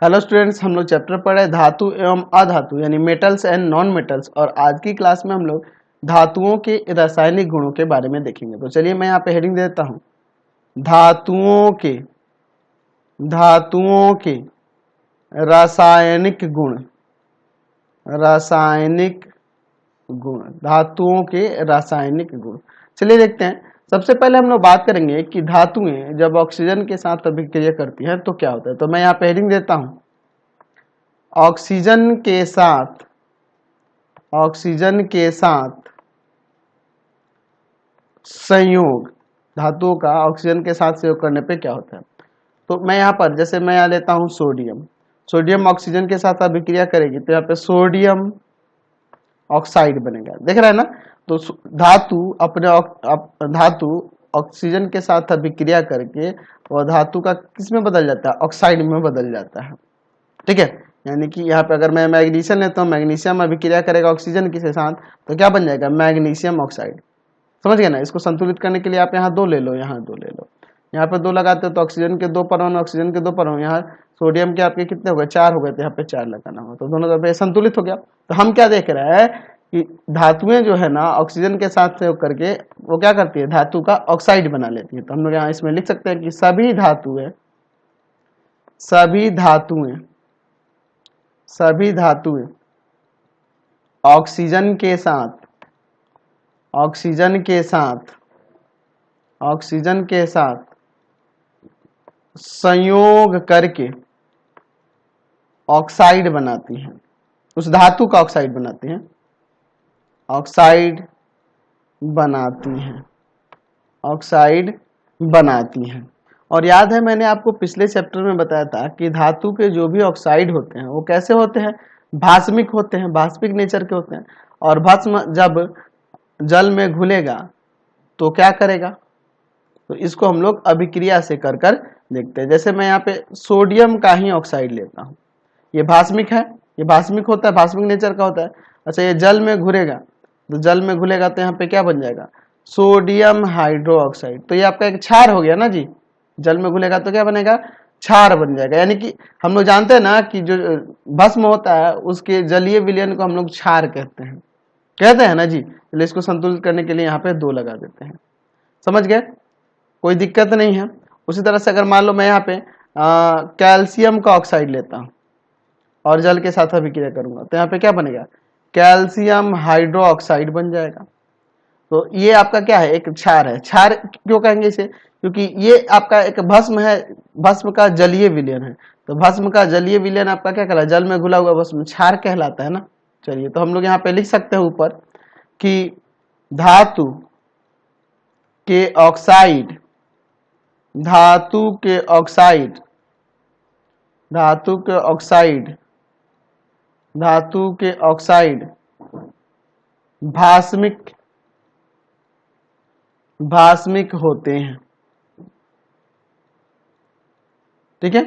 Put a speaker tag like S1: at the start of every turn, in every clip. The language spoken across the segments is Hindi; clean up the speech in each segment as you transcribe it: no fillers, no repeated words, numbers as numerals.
S1: हेलो स्टूडेंट्स, हम लोग चैप्टर पढ़े धातु एवं अधातु यानी मेटल्स एंड नॉन मेटल्स। और आज की क्लास में हम लोग धातुओं के रासायनिक गुणों के बारे में देखेंगे। तो चलिए मैं यहाँ पे हेडिंग देता हूँ, धातुओं के रासायनिक गुण। धातुओं के रासायनिक गुण। चलिए देखते हैं। सबसे पहले हम लोग बात करेंगे कि धातुएं जब ऑक्सीजन के साथ अभिक्रिया करती हैं तो क्या होता है। तो मैं यहाँ पे हेडिंग देता हूँ, ऑक्सीजन के साथ संयोग। धातुओं का ऑक्सीजन के साथ संयोग करने पे क्या होता है। तो मैं यहाँ पर जैसे मैं यहाँ लेता हूँ सोडियम ऑक्सीजन के साथ अभिक्रिया करेगी तो यहाँ पे सोडियम ऑक्साइड बनेगा, देख रहा है ना। तो धातु ऑक्सीजन के साथ अभिक्रिया करके और धातु का किस में बदल जाता है, ऑक्साइड में बदल जाता है। ठीक है, यानी कि यहाँ पे अगर मैं मैग्नीशियम लेता हूँ, मैग्नीशियम अभिक्रिया करेगा ऑक्सीजन के साथ तो क्या बन जाएगा, मैग्नीशियम ऑक्साइड। समझ गए ना। इसको संतुलित करने के लिए आप यहाँ 2 ले लो, यहाँ 2 ले लो, यहाँ पे 2 लगाते हो तो ऑक्सीजन के 2 परमाणु, ऑक्सीजन के 2 परमाणु, यहाँ सोडियम के आपके कितने हो गए, 4 हो गए, तो यहाँ पे 4 लगाना होगा, तो दोनों तरफ संतुलित हो गया। तो हम क्या देख रहे हैं कि धातुएं जो है ना ऑक्सीजन के साथ प्रयोग करके वो क्या करती है, धातु का ऑक्साइड बना लेती है। तो हम लोग यहाँ इसमें लिख सकते हैं कि सभी धातुएं ऑक्सीजन के साथ संयोग करके ऑक्साइड बनाती हैं, उस धातु का ऑक्साइड बनाती हैं, और याद है मैंने आपको पिछले चैप्टर में बताया था कि धातु के जो भी ऑक्साइड होते हैं वो कैसे होते हैं, भास्मिक होते हैं, भास्मिक नेचर के होते हैं। और भस्म जब जल में घुलेगा तो क्या करेगा, तो इसको हम लोग अभिक्रिया से कर देखते हैं। जैसे मैं यहाँ पे सोडियम का ही ऑक्साइड लेता हूँ, ये भास्मिक है, ये भास्मिक होता है, भास्मिक नेचर का होता है। अच्छा, ये जल में घुलेगा तो यहाँ पे क्या बन जाएगा, सोडियम हाइड्रोक्साइड। तो ये आपका एक क्षार हो गया ना जी, जल में घुलेगा तो क्या बनेगा, क्षार बन जाएगा। यानी कि हम लोग जानते हैं ना कि जो भस्म होता है उसके जलीय विलयन को हम लोग क्षार कहते हैं ना जी। चलिए इसको संतुलित करने के लिए यहाँ पे 2 लगा देते हैं। समझ गए, कोई दिक्कत नहीं है। उसी तरह से अगर मान लो मैं यहाँ पे कैल्शियम का ऑक्साइड लेता हूँ और जल के साथ अभिक्रिया करूंगा तो यहाँ पे क्या बनेगा, कैल्शियम हाइड्रोक्साइड बन जाएगा। तो ये आपका क्या है, एक क्षार है। क्षार क्यों कहेंगे इसे, क्योंकि ये आपका एक भस्म है, भस्म का जलीय विलयन है। तो भस्म का जलीय विलयन आपका क्या कहलाता है, जल में घुला हुआ भस्म क्षार कहलाता है ना। चलिए तो हम लोग यहाँ पे लिख सकते हैं ऊपर कि धातु के ऑक्साइड भास्मिक होते हैं। ठीक है,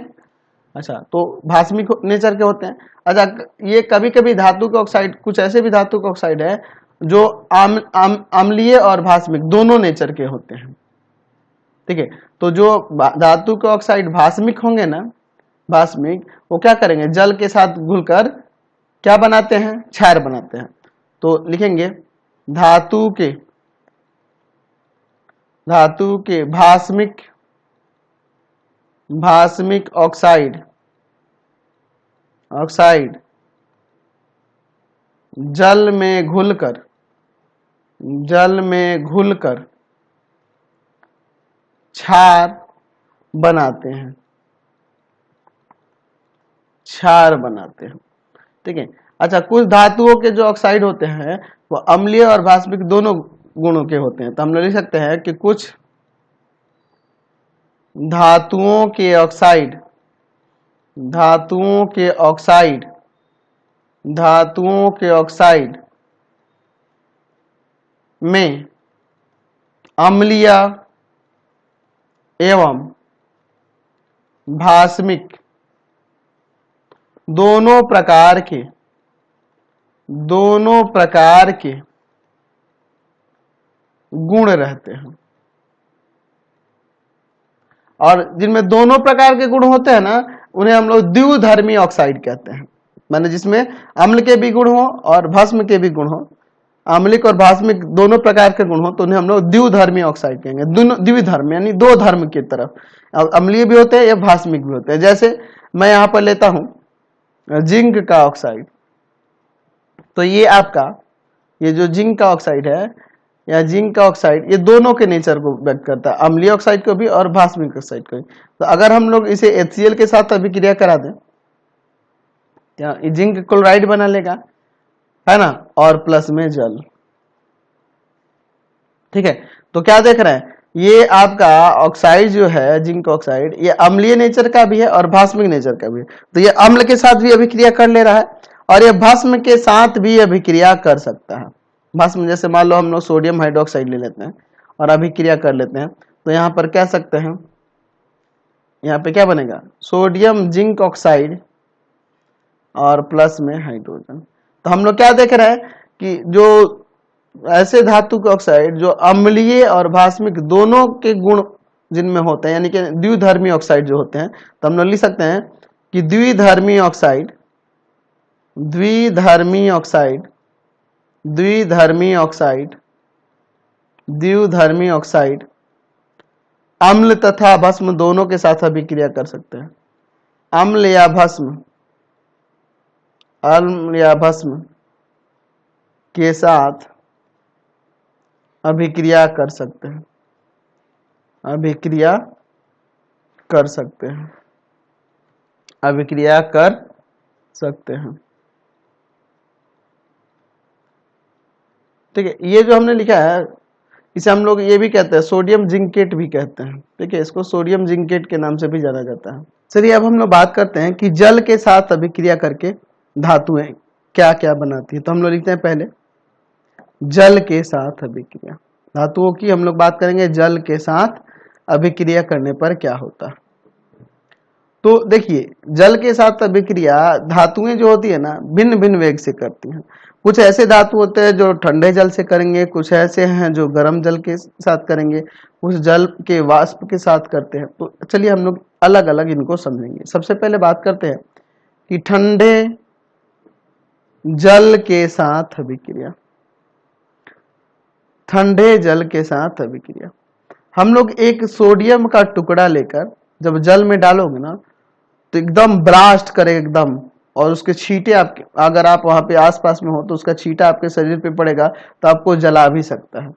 S1: अच्छा, तो भास्मिक नेचर के होते हैं। अच्छा, ये कभी कभी धातु के ऑक्साइड, कुछ ऐसे भी धातु के ऑक्साइड है जो अम्लीय और भास्मिक दोनों नेचर के होते हैं। ठीक है, तो जो धातु के ऑक्साइड भास्मिक होंगे ना, वो क्या करेंगे, जल के साथ घुलकर क्या बनाते हैं, क्षार बनाते हैं। तो लिखेंगे धातु के भास्मिक ऑक्साइड जल में घुलकर क्षार बनाते हैं। ठीक है, अच्छा, कुछ धातुओं के जो ऑक्साइड होते हैं वो अम्लीय और भास्मिक दोनों गुणों के होते हैं। तो हम लोग लिख सकते हैं कि कुछ धातुओं के ऑक्साइड में अम्लीय एवं भास्मिक दोनों प्रकार के गुण रहते हैं। और जिनमें दोनों प्रकार के गुण होते हैं ना, उन्हें हम लोग द्विधर्मी ऑक्साइड कहते हैं। माने जिसमें अम्ल के भी गुण हो और भस्म के भी गुण हो, अम्लिक और भास्मिक दोनों प्रकार के गुण हो, तो उन्हें हम लोग द्विधर्मी ऑक्साइड कहेंगे। द्विधर्म यानी दो धर्म की तरफ, अम्लीय भी होते हैं या भास्मिक भी होते हैं। जैसे मैं यहाँ पर लेता हूं जिंक का ऑक्साइड, तो ये आपका ये जो जिंक का ऑक्साइड है या जिंक का ऑक्साइड, ये दोनों के नेचर को व्यक्त करता है, अम्लीय ऑक्साइड को भी और भास्मिक ऑक्साइड को भी। तो अगर हम लोग इसे HCl के साथ अभिक्रिया करा दें, क्या जिंक क्लोराइड बना लेगा, है ना, और प्लस में जल। ठीक है, तो क्या देख रहे हैं, ये आपका ऑक्साइड जो है जिंक ऑक्साइड, ये अम्लीय नेचर का भी है और भास्मिक नेचर का भी है। तो ये अम्ल के साथ भी अभिक्रिया कर ले रहा है और ये भस्म के साथ भी अभिक्रिया कर सकता है। भस्म जैसे मान लो हम लोग सोडियम हाइड्रोक्साइड ले लेते हैं और अभिक्रिया कर लेते हैं, तो यहाँ पर कह सकते हैं, यहाँ पे क्या बनेगा, सोडियम जिंक ऑक्साइड और प्लस में हाइड्रोजन। तो हम लोग क्या देख रहे हैं कि जो ऐसे धातु के ऑक्साइड जो अम्लीय और भास्मिक दोनों के गुण जिनमें होते हैं, यानी कि द्विधर्मी ऑक्साइड जो होते हैं, तो हम लोग लिख सकते हैं कि द्विधर्मी ऑक्साइड, द्विधर्मी ऑक्साइड, द्विधर्मी ऑक्साइड, द्विधर्मी ऑक्साइड अम्ल तथा भस्म दोनों के साथ अभिक्रिया कर सकते हैं। अम्ल या भस्म, अम्ल या भस्म के साथ अभिक्रिया कर सकते हैं, अभिक्रिया कर सकते हैं, अभिक्रिया कर सकते हैं। ठीक है, ये जो हमने लिखा है इसे हम लोग ये भी कहते हैं सोडियम जिंकेट भी कहते हैं। ठीक है, इसको सोडियम जिंकेट के नाम से भी जाना जाता है। चलिए अब हम लोग बात करते हैं कि जल के साथ अभिक्रिया करके धातुएं क्या क्या बनाती है। तो हम लोग लिखते हैं पहले जल के साथ अभिक्रिया, धातुओं की हम लोग बात करेंगे, जल के साथ अभिक्रिया करने पर क्या होता है। तो देखिए जल के साथ अभिक्रिया धातुएं जो होती है ना भिन्न भिन्न वेग से करती हैं। कुछ ऐसे धातु होते हैं जो ठंडे जल से करेंगे, कुछ ऐसे हैं जो गर्म जल के साथ करेंगे, कुछ जल के वाष्प के साथ करते हैं। तो चलिए हम लोग अलग अलग इनको समझेंगे। सबसे पहले बात करते हैं कि ठंडे जल के साथ अभिक्रिया, ठंडे जल के साथ अभिक्रिया। हम लोग एक सोडियम का टुकड़ा लेकर जब जल में डालोगे ना तो एकदम ब्लास्ट करे एकदम, और उसके छींटे आपके, अगर आप वहां पे आसपास में हो तो उसका छींटा आपके शरीर पे पड़ेगा तो आपको जला भी सकता है।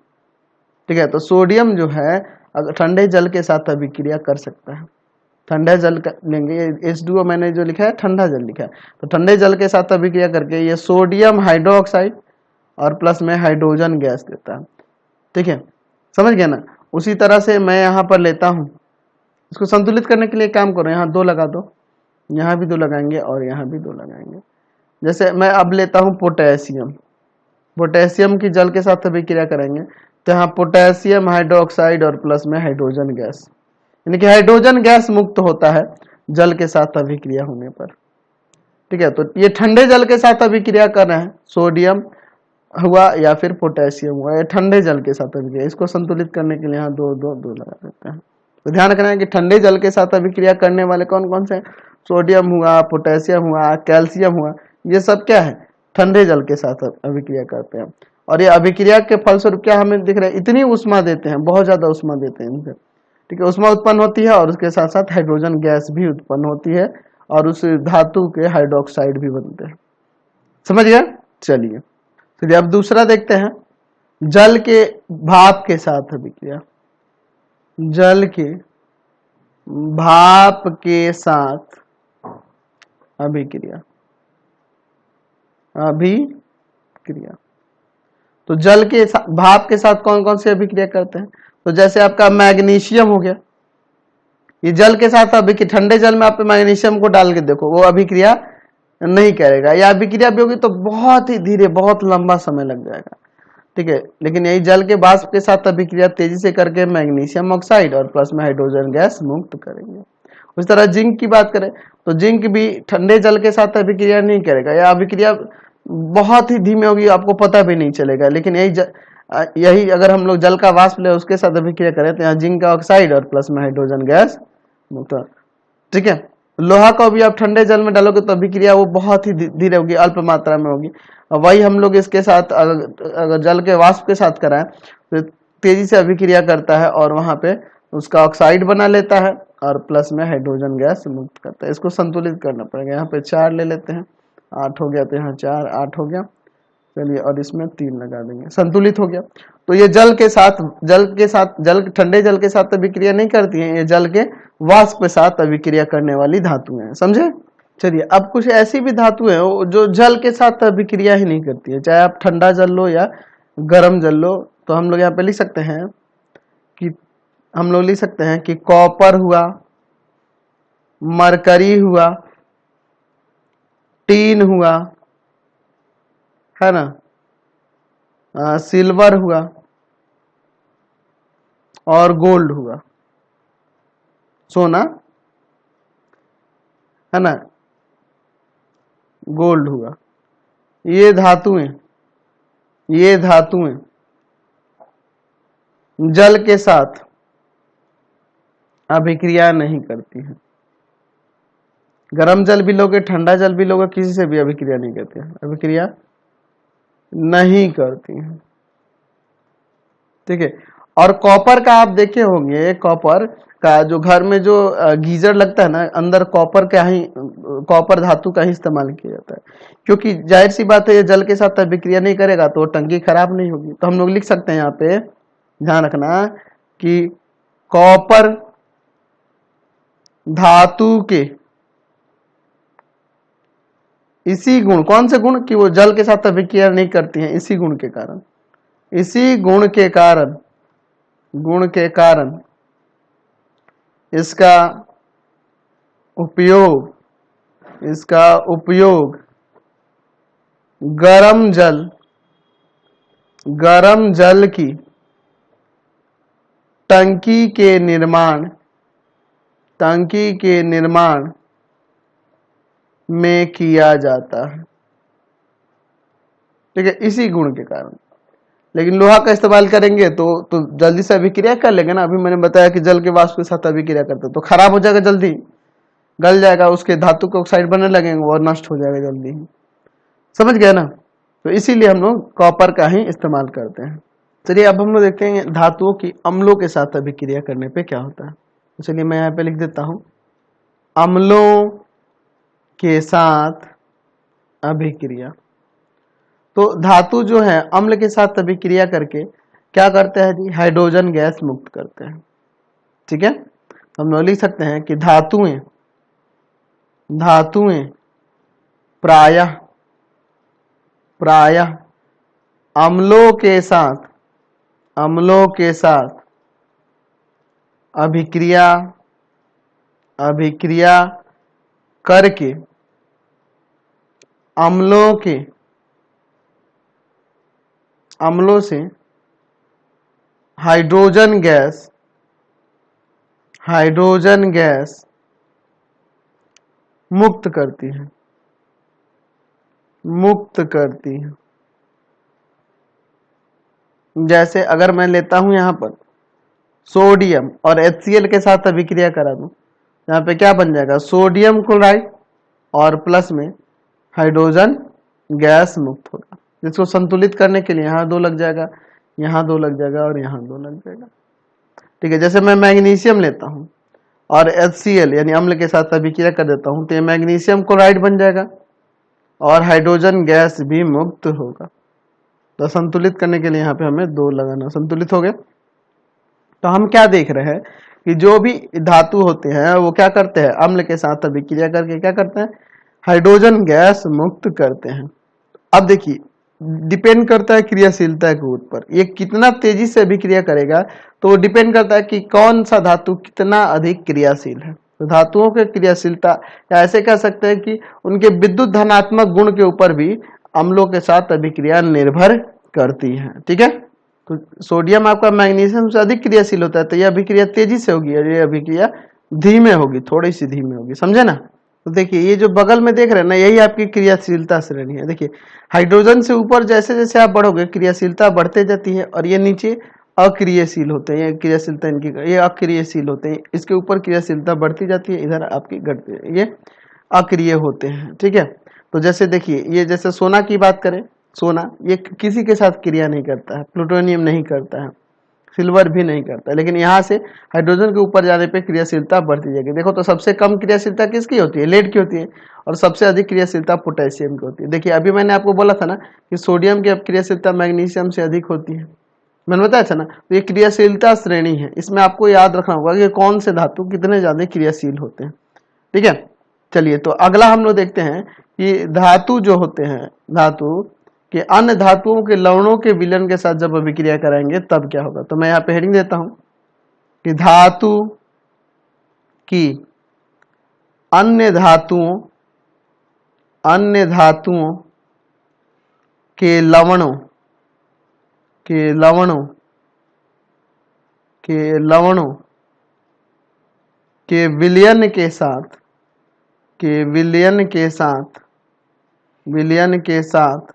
S1: ठीक है, तो सोडियम जो है अगर ठंडे जल के साथ अभिक्रिया कर सकता है। ठंडा जल लेंगे, H2O मैंने जो लिखा है ठंडा जल लिखा है, तो ठंडे जल के साथ अभिक्रिया करके ये सोडियम हाइड्रोक्साइड और प्लस में हाइड्रोजन गैस देता है। ठीक है, समझ गया ना। उसी तरह से मैं यहाँ पर लेता हूँ, इसको संतुलित करने के लिए काम करो, यहाँ 2 लगा दो, यहाँ भी 2 लगाएंगे और यहाँ भी 2 लगाएंगे। जैसे मैं अब लेता हूँ पोटेशियम, पोटेशियम की जल के साथ अभिक्रिया करेंगे तो यहाँ पोटेशियम हाइड्रोक्साइड और प्लस में हाइड्रोजन गैस, यानी कि हाइड्रोजन गैस मुक्त होता है जल के साथ अभिक्रिया होने पर। ठीक है, तो ये ठंडे जल के साथ अभिक्रिया कर रहे हैं, सोडियम हुआ या फिर पोटेशियम हुआ, ये ठंडे जल के साथ अभिक्रिया। इसको संतुलित करने के लिए यहाँ 2 2 2 लगा देते हैं। तो ध्यान रखना है कि ठंडे जल के साथ अभिक्रिया करने वाले कौन कौन से हैं, सोडियम हुआ, पोटेशियम हुआ, कैल्शियम हुआ, ये सब क्या है ठंडे जल के साथ अभिक्रिया करते हैं। और ये अभिक्रिया के फलस्वरूप क्या हमें दिख रहा है, इतनी उष्मा देते हैं, बहुत ज्यादा उष्मा देते हैं इनसे। ठीक है, उष्मा उत्पन्न होती है और उसके साथ साथ हाइड्रोजन गैस भी उत्पन्न होती है और उस धातु के हाइड्रोक्साइड भी बनते हैं। समझ गया। चलिए फिर अब दूसरा देखते हैं, जल के भाप के साथ अभिक्रिया, जल के भाप के साथ अभिक्रिया, अभिक्रिया। तो जल के भाप के साथ कौन कौन से अभिक्रिया करते हैं, तो जैसे आपका मैग्नीशियम हो गया, ये जल के साथ अभिक्रिया, ठंडे जल में आप मैग्नीशियम को डाल के देखो वो अभिक्रिया नहीं करेगा, या अभिक्रिया भी होगी तो बहुत ही धीरे, बहुत लंबा समय लग जाएगा। ठीक है, लेकिन यही जल के वाष्प के साथ अभिक्रिया तेजी से करके मैग्नीशियम ऑक्साइड और प्लस में हाइड्रोजन गैस मुक्त करेंगे। उस तरह जिंक की बात करें तो जिंक भी ठंडे जल के साथ अभिक्रिया नहीं करेगा, या अभिक्रिया बहुत ही धीमी होगी, आपको पता भी नहीं चलेगा। लेकिन यही अगर हम लोग जल का वाष्प ले उसके साथ अभिक्रिया करें तो यहाँ जिंक का ऑक्साइड और प्लस में हाइड्रोजन गैस मुक्त। ठीक है, लोहा को भी आप ठंडे जल में डालोगे तो अभिक्रिया वो बहुत ही धीरे होगी, अल्प मात्रा में होगी। वही हम लोग इसके साथ अगर जल के वाष्प के साथ कराएं तो तेजी से अभिक्रिया करता है और वहां पे उसका ऑक्साइड बना लेता है और प्लस में हाइड्रोजन गैस मुक्त करता है। इसको संतुलित करना पड़ेगा। यहाँ पे 4 ले लेते हैं, 8 हो गया, तो यहाँ 4 8 हो गया। चलिए और इसमें 3 लगा देंगे, संतुलित हो गया। तो ये जल ठंडे जल के साथ अभिक्रिया नहीं करती है, ये जल के वाष्प के साथ अभिक्रिया करने वाली धातुएं हैं, समझे। चलिए अब कुछ ऐसी भी धातु है जो जल के साथ अभिक्रिया ही नहीं करती है, चाहे आप ठंडा जल लो या गर्म जल लो। तो हम लोग यहाँ पे लिख सकते हैं कि कॉपर हुआ, मरकरी हुआ, टीन हुआ, है ना, सिल्वर हुआ और गोल्ड हुआ, सोना, है ना, गोल्ड हुआ। ये धातुएं जल के साथ अभिक्रिया नहीं करती हैं। गर्म जल भी लोगे, ठंडा जल भी लोगे, किसी से भी अभिक्रिया नहीं करती है, अभिक्रिया नहीं करती हैं, ठीक है। और कॉपर का आप देखे होंगे, कॉपर का जो घर में जो गीजर लगता है ना, अंदर कॉपर धातु का ही इस्तेमाल किया जाता है, क्योंकि जाहिर सी बात है ये जल के साथ अभिक्रिया नहीं करेगा तो टंकी खराब नहीं होगी। तो हम लोग लिख सकते हैं यहाँ पे, ध्यान रखना कि कॉपर धातु के इसी गुण, कौन से गुण, कि वो जल के साथ अभिक्रिया नहीं करती हैं, इसी गुण के कारण इसका उपयोग गरम जल की टंकी के निर्माण में किया जाता है, ठीक है, इसी गुण के कारण। लेकिन लोहा का इस्तेमाल करेंगे तो जल्दी से अभिक्रिया कर लेंगे ना। अभी मैंने बताया कि जल के वाष्प के साथ अभिक्रिया करते तो खराब हो जाएगा, जल्दी गल जाएगा, उसके धातु के ऑक्साइड बनने लगेंगे और नष्ट हो जाएगा जल्दी ही, समझ गया ना। तो इसीलिए हम लोग कॉपर का ही इस्तेमाल करते हैं। चलिए अब हम लोग देखते हैं धातुओं की अम्लों के साथ अभिक्रिया करने पे क्या होता है। तो चलिए मैं यहाँ पे लिख देता हूं, अम्लों के साथ अभिक्रिया। तो धातु जो है अम्ल के साथ अभिक्रिया करके क्या करते हैं जी, हाइड्रोजन गैस मुक्त करते हैं, ठीक है। हम लोग लिख सकते हैं कि धातुएं प्रायः अम्लों के साथ अभिक्रिया करके अम्लों से हाइड्रोजन गैस मुक्त करती है। जैसे अगर मैं लेता हूं यहां पर सोडियम और HCl के साथ अभिक्रिया करा दूं, यहाँ पे क्या बन जाएगा, सोडियम क्लोराइड और प्लस में हाइड्रोजन गैस मुक्त होगा। जिसको संतुलित करने के लिए यहाँ 2 लग जाएगा, यहाँ 2 लग जाएगा और यहाँ 2 लग जाएगा, ठीक है। जैसे मैं मैग्नीशियम लेता हूँ और HCl यानी अम्ल के साथ अभिक्रिया कर देता हूँ तो ये मैग्नीशियम क्लोराइड बन जाएगा और हाइड्रोजन गैस भी मुक्त होगा। तो संतुलित करने के लिए यहाँ पे हमें 2 लगाना, संतुलित हो गया। तो हम क्या देख रहे हैं कि जो भी धातु होते हैं वो क्या करते हैं, अम्ल के साथ अभिक्रिया करके क्या करते हैं, हाइड्रोजन गैस मुक्त करते हैं। अब देखिए डिपेंड करता है क्रियाशीलता के ऊपर, ये कितना तेजी से अभिक्रिया करेगा तो वो डिपेंड करता है कि कौन सा धातु कितना अधिक क्रियाशील है। तो धातुओं की क्रियाशीलता, या ऐसे कह सकते हैं कि उनके विद्युत धनात्मक गुण के ऊपर भी अम्लों के साथ अभिक्रिया निर्भर करती है, ठीक है। तो सोडियम आपका मैग्नीशियम से अधिक क्रियाशील होता है तो यह अभिक्रिया तेजी से होगी और यह अभिक्रिया धीमे होगी, थोड़ी सी धीमे होगी, समझे ना। तो देखिए ये जो बगल में देख रहे हैं ना, यही आपकी क्रियाशीलता श्रेणी है। देखिए हाइड्रोजन से ऊपर जैसे जैसे आप बढ़ोगे क्रियाशीलता बढ़ते जाती है और ये नीचे अक्रियशील होते हैं, ये क्रियाशीलता इनकी, ये अक्रियशील होते हैं, इसके ऊपर क्रियाशीलता बढ़ती जाती है, इधर आपकी घटती है, ये अक्रिय होते हैं। ठीक है, तो जैसे देखिए ये जैसे सोना की बात करें, सोना ये किसी के साथ क्रिया नहीं करता है, प्लूटोनियम नहीं करता है, सिल्वर भी नहीं करता है, लेकिन यहाँ से हाइड्रोजन के ऊपर जाने पे क्रियाशीलता बढ़ती जाएगी। देखो तो सबसे कम क्रियाशीलता किसकी होती है, लेड की होती है, और सबसे अधिक क्रियाशीलता पोटेशियम की होती है। देखिए अभी मैंने आपको बोला था ना कि सोडियम की अब क्रियाशीलता मैग्नीशियम से अधिक होती है, मैंने बताया था ना। तो ये क्रियाशीलता श्रेणी है, इसमें आपको याद रखना होगा कि कौन से धातु कितने ज्यादा क्रियाशील होते हैं। ठीक है, चलिए तो अगला हम लोग देखते हैं कि धातु जो होते हैं, धातु कि अन्य धातुओं के लवणों के विलयन के साथ जब अभिक्रिया कराएंगे तब क्या होगा। तो मैं यहाँ पे हेडिंग देता हूं कि धातु की अन्य धातुओं के लवणों के विलयन के साथ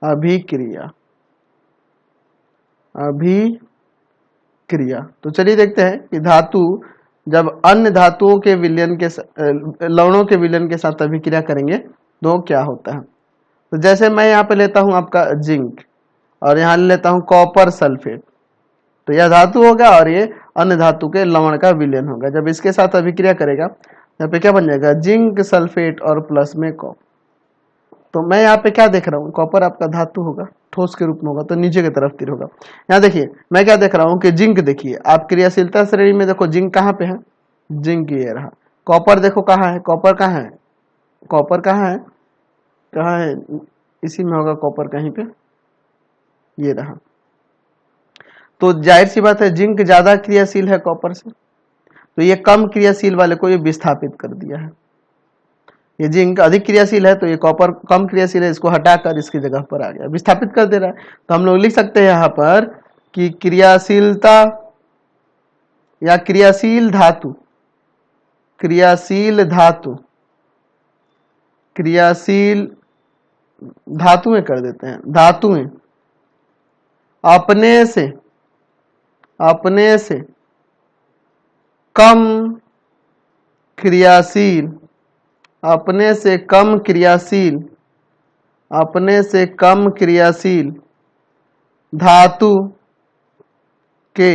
S1: अभिक्रिया। तो चलिए देखते हैं कि धातु जब अन्य धातुओं के विलयन के लवणों के विलयन के साथ अभिक्रिया करेंगे तो क्या होता है। तो जैसे मैं यहाँ पे लेता हूं आपका जिंक और यहाँ लेता हूं कॉपर सल्फेट, तो यह धातु होगा और ये अन्य धातु के लवण का विलयन होगा। जब इसके साथ अभिक्रिया करेगा यहाँ पे क्या बन जाएगा, जिंक सल्फेट और प्लस में कॉपर। तो मैं यहाँ पे क्या देख रहा हूँ, कॉपर आपका धातु होगा, ठोस के रूप में होगा, तो नीचे की तरफ तीर होगा। यहाँ देखिए मैं क्या देख रहा हूँ कि जिंक, देखिए आप क्रियाशीलता श्रेणी में देखो जिंक कहाँ पे है, जिंक ये रहा। कॉपर देखो कहाँ है, कॉपर कहाँ है, इसी में होगा कॉपर कहीं पे, ये रहा। तो जाहिर सी बात है जिंक ज्यादा क्रियाशील है कॉपर से, तो ये कम क्रियाशील वाले को ये विस्थापित कर दिया है। ये जिंक अधिक क्रियाशील है तो ये कॉपर कम क्रियाशील है, इसको हटाकर इसकी जगह पर आ गया, विस्थापित कर दे रहा है। तो हम लोग लिख सकते हैं यहाँ पर कि क्रियाशीलता या क्रियाशील धातुएं कर देते हैं, धातुएं अपने से कम क्रियाशील धातु के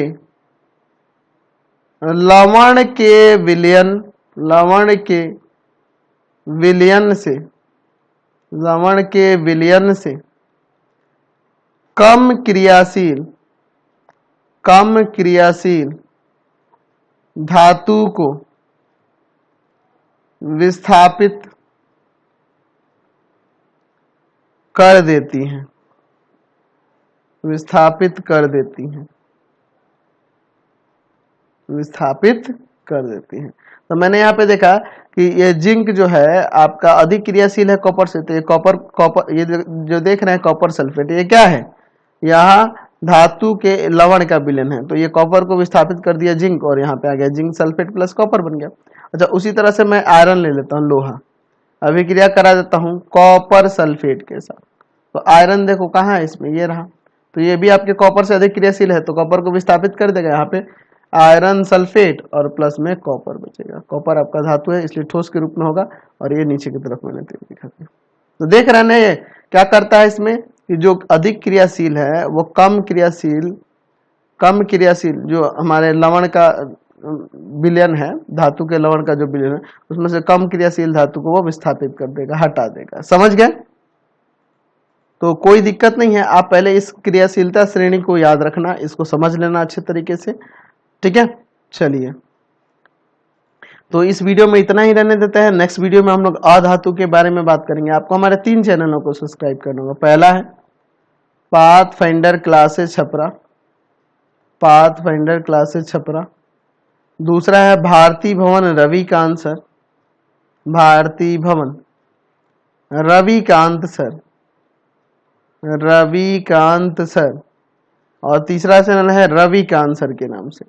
S1: लवण के विलयन से कम क्रियाशील धातु को विस्थापित कर देती हैं, तो मैंने यहाँ पे देखा कि ये जिंक जो है आपका अधिक क्रियाशील है कॉपर से, तो ये कॉपर ये जो देख रहे हैं कॉपर सल्फेट, ये क्या है, यहाँ धातु के लवण का विलयन है। तो ये कॉपर को विस्थापित कर दिया जिंक, और यहाँ पे आ गया जिंक सल्फेट प्लस कॉपर बन गया। अच्छा, उसी तरह से मैं आयरन ले लेता हूँ, लोहा, अभिक्रिया करा देता हूँ कॉपर सल्फेट के साथ। तो आयरन देखो कहाँ है, इसमें ये रहा। तो ये भी आपके कॉपर से अधिक क्रियाशील है, तो कॉपर को विस्थापित कर देगा, यहाँ पे आयरन सल्फेट और प्लस में कॉपर बचेगा। कॉपर आपका धातु है इसलिए ठोस के रूप में होगा, और ये नीचे की तरफ मैंने दिखा दिया। तो देख रहे हैं ये क्या करता है इसमें कि जो अधिक क्रियाशील है वो कम क्रियाशील जो हमारे लवण का विलयन है, धातु के लवण का जो विलयन है, उसमें से कम क्रियाशील धातु को वो विस्थापित कर देगा, हटा देगा। समझ गए? तो कोई दिक्कत नहीं है, आप पहले इस क्रियाशीलता श्रेणी को याद रखना, इसको समझ लेना अच्छे तरीके से। ठीक है, चलिए तो इस वीडियो में इतना ही रहने देते हैं। नेक्स्ट वीडियो में हम लोग अधातु के बारे में बात करेंगे। आपको हमारे 3 चैनलों को सब्सक्राइब करना होगा। पहला है पाथफाइंडर क्लासेस छपरा, दूसरा है भारती भवन रविकांत सर, और तीसरा चैनल है रविकांत सर के नाम से।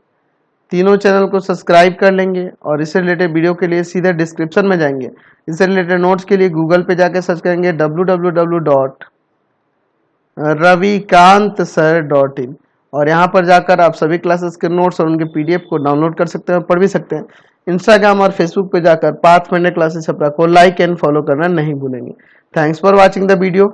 S1: तीनों चैनल को सब्सक्राइब कर लेंगे और इससे रिलेटेड वीडियो के लिए सीधे डिस्क्रिप्शन में जाएंगे। इससे रिलेटेड नोट्स के लिए गूगल पे जाके सर्च करेंगे www.ravikantsir.in और यहाँ पर जाकर आप सभी क्लासेस के नोट्स और उनके पीडीएफ को डाउनलोड कर सकते हैं और पढ़ भी सकते हैं। इंस्टाग्राम और फेसबुक पे जाकर पाथफाइंडर क्लासेस छपरा को लाइक एंड फॉलो करना नहीं भूलेंगे। Thanks for watching the video.